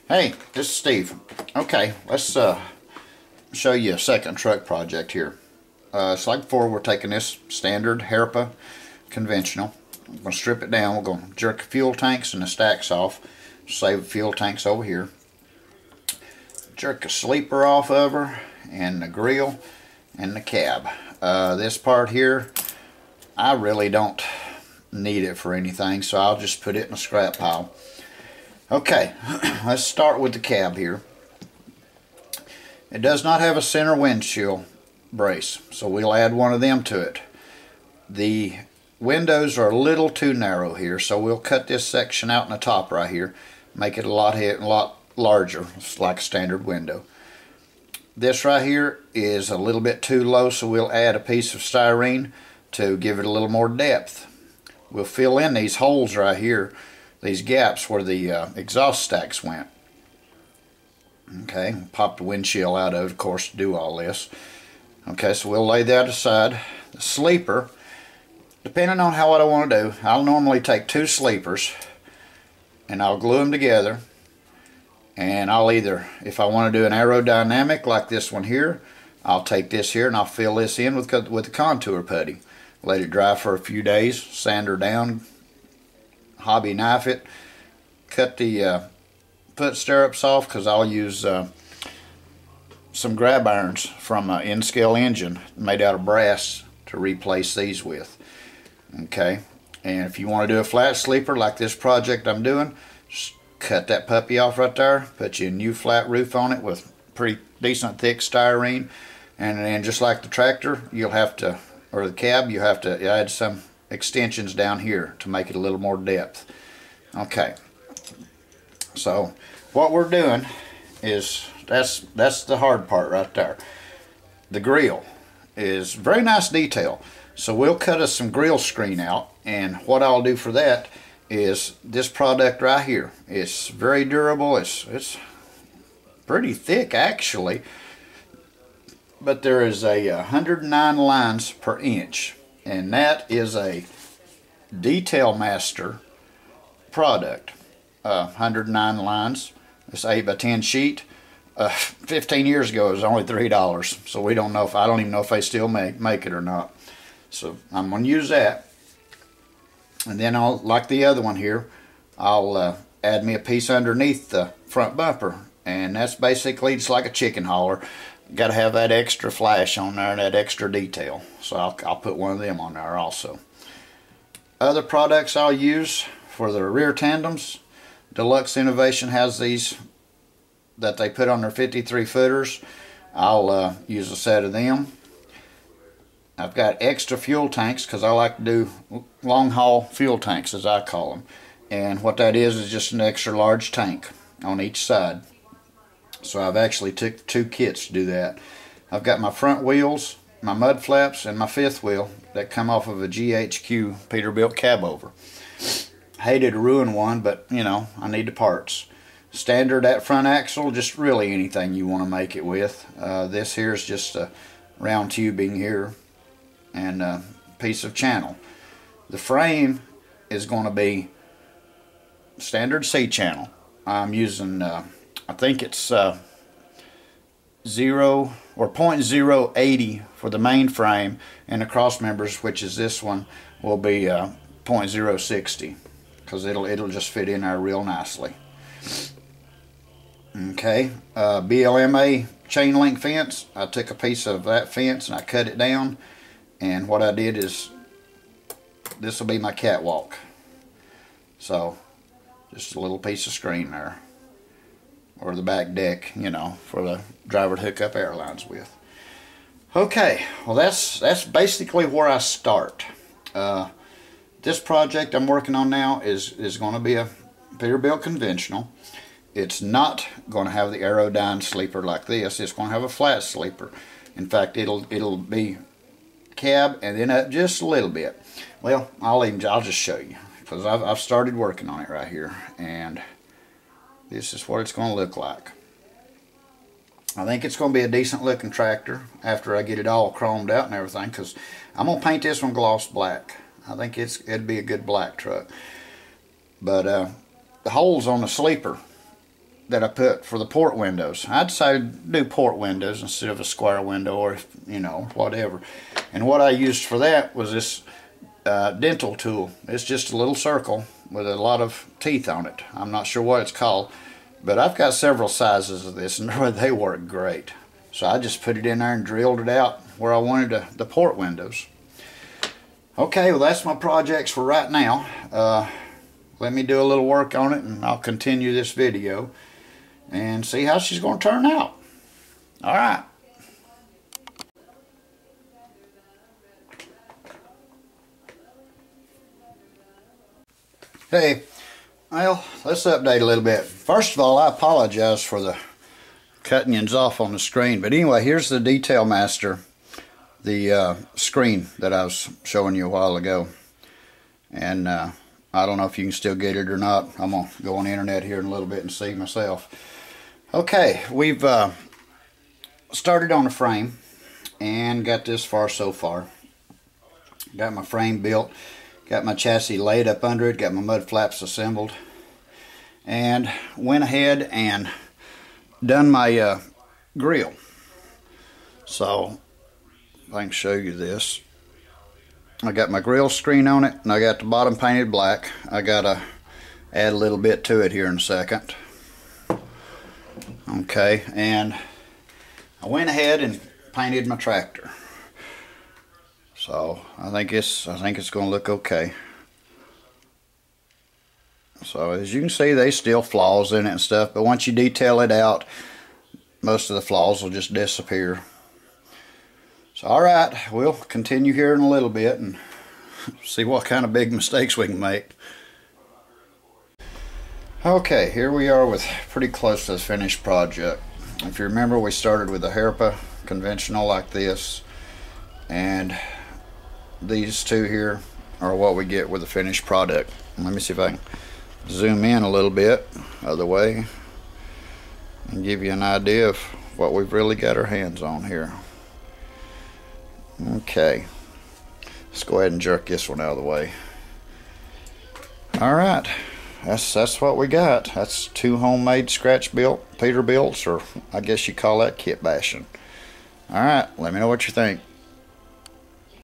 Hey, this is Steve. Okay, let's show you a second truck project here. It's like before, we're taking this standard Herpa conventional. I'm going to strip it down. We're going to jerk the fuel tanks and the stacks off. Save the fuel tanks over here. Jerk the sleeper off of her and the grill and the cab. This part here, I really don't need it for anything, so I'll just put it in a scrap pile. Okay, let's start with the cab here. It does not have a center windshield brace, so we'll add one of them to it. The windows are a little too narrow here, so we'll cut this section out in the top right here, make it a lot larger. It's like a standard window. This right here is a little bit too low, so we'll add a piece of styrene to give it a little more depth. We'll fill in these holes right here, these gaps where the exhaust stacks went. Okay, pop the windshield out of course, to do all this. Okay, so we'll lay that aside. The sleeper, depending on what I want to do, I'll normally take two sleepers and I'll glue them together, and I'll either, if I want to do an aerodynamic like this one here, I'll take this here and I'll fill this in with the contour putty. Let it dry for a few days, sand her down, hobby knife it, cut the foot stirrups off, because I'll use some grab irons from an N-scale engine made out of brass to replace these with. Okay, and if you want to do a flat sleeper like this project I'm doing, just cut that puppy off right there, put you a new flat roof on it with pretty decent thick styrene, and then just like the tractor, you'll have to, or the cab, you have to add some extensions down here to make it a little more depth. Okay, so what we're doing is, that's the hard part right there. The grill is very nice detail, so we'll cut us some grill screen out, and what I'll do for that is this product right here. It's very durable. It's pretty thick actually, but there is a 109 lines per inch, and that is a Detail Master product. 109 lines. It's 8 by 10 sheet. 15 years ago it was only $3, so we don't know if, I don't even know if they still make it or not. So I'm going to use that, and then I'll, like the other one here, I'll add me a piece underneath the front bumper, and that's basically just like a chicken hauler. Got to have that extra flash on there and that extra detail, so I'll put one of them on there also. Other products I'll use for the rear tandems, Deluxe Innovation has these that they put on their 53 footers. I'll use a set of them. I've got extra fuel tanks because I like to do long haul fuel tanks, as I call them, and what that is just an extra large tank on each side. So I've actually took two kits to do that. I've got my front wheels, my mud flaps, and my fifth wheel that come off of a GHQ Peterbilt cab over. Hated to ruin one, but you know, I need the parts. Standard that front axle, just really anything you want to make it with. This here is just a round tubing here and a piece of channel. The frame is going to be standard C channel. I'm using I think it's 0 or 0.080 for the main frame, and the cross members, which is this one, will be 0.060, because it'll just fit in there real nicely. Okay, BLMA chain link fence. I took a piece of that fence and I cut it down, and what I did is, this will be my catwalk. So just a little piece of screen there, or the back deck, you know, for the driver to hook up airlines with. Okay, well that's basically where I start. This project I'm working on now is going to be a Peterbilt conventional. It's not going to have the Aerodyne sleeper like this. It's going to have a flat sleeper. In fact, it'll be cab and then up just a little bit. Well, I'll just show you, because I've started working on it right here, and this is what it's going to look like. I think it's going to be a decent looking tractor after I get it all chromed out and everything, because I'm going to paint this one gloss black. I think it'd be a good black truck. But the holes on the sleeper that I put for the port windows. I decided to do port windows instead of a square window, or, you know, whatever. And what I used for that was this dental tool. It's just a little circle with a lot of teeth on it. I'm not sure what it's called, but I've got several sizes of this and they work great. So I just put it in there and drilled it out where I wanted the port windows. Okay, well, that's my projects for right now. Let me do a little work on it and I'll continue this video and see how she's going to turn out. Alright. Hey, well, let's update a little bit. First of all, I apologize for the cutting off on the screen. But anyway, here's the Detail Master, the screen that I was showing you a while ago. And I don't know if you can still get it or not. I'm going to go on the internet here in a little bit and see myself. Okay, we've started on the frame and got this far so far. Got my frame built, got my chassis laid up under it, got my mud flaps assembled, and went ahead and done my grill. So if I can show you this, I got my grill screen on it and I got the bottom painted black. I gotta add a little bit to it here in a second. Okay, and I went ahead and painted my tractor. So I think it's going to look okay. So as you can see, there's still flaws in it and stuff, but once you detail it out, most of the flaws will just disappear. So alright, we'll continue here in a little bit and see what kind of big mistakes we can make. Okay, here we are with pretty close to the finished project. If you remember, we started with a Herpa conventional like this, and these two here are what we get with the finished product. Let me see if I can zoom in a little bit other way and give you an idea of what we've really got our hands on here. Okay, let's go ahead and jerk this one out of the way. Alright, that's what we got. That's two homemade scratch built Peterbilts, or I guess you call that kit bashing. Alright, let me know what you think.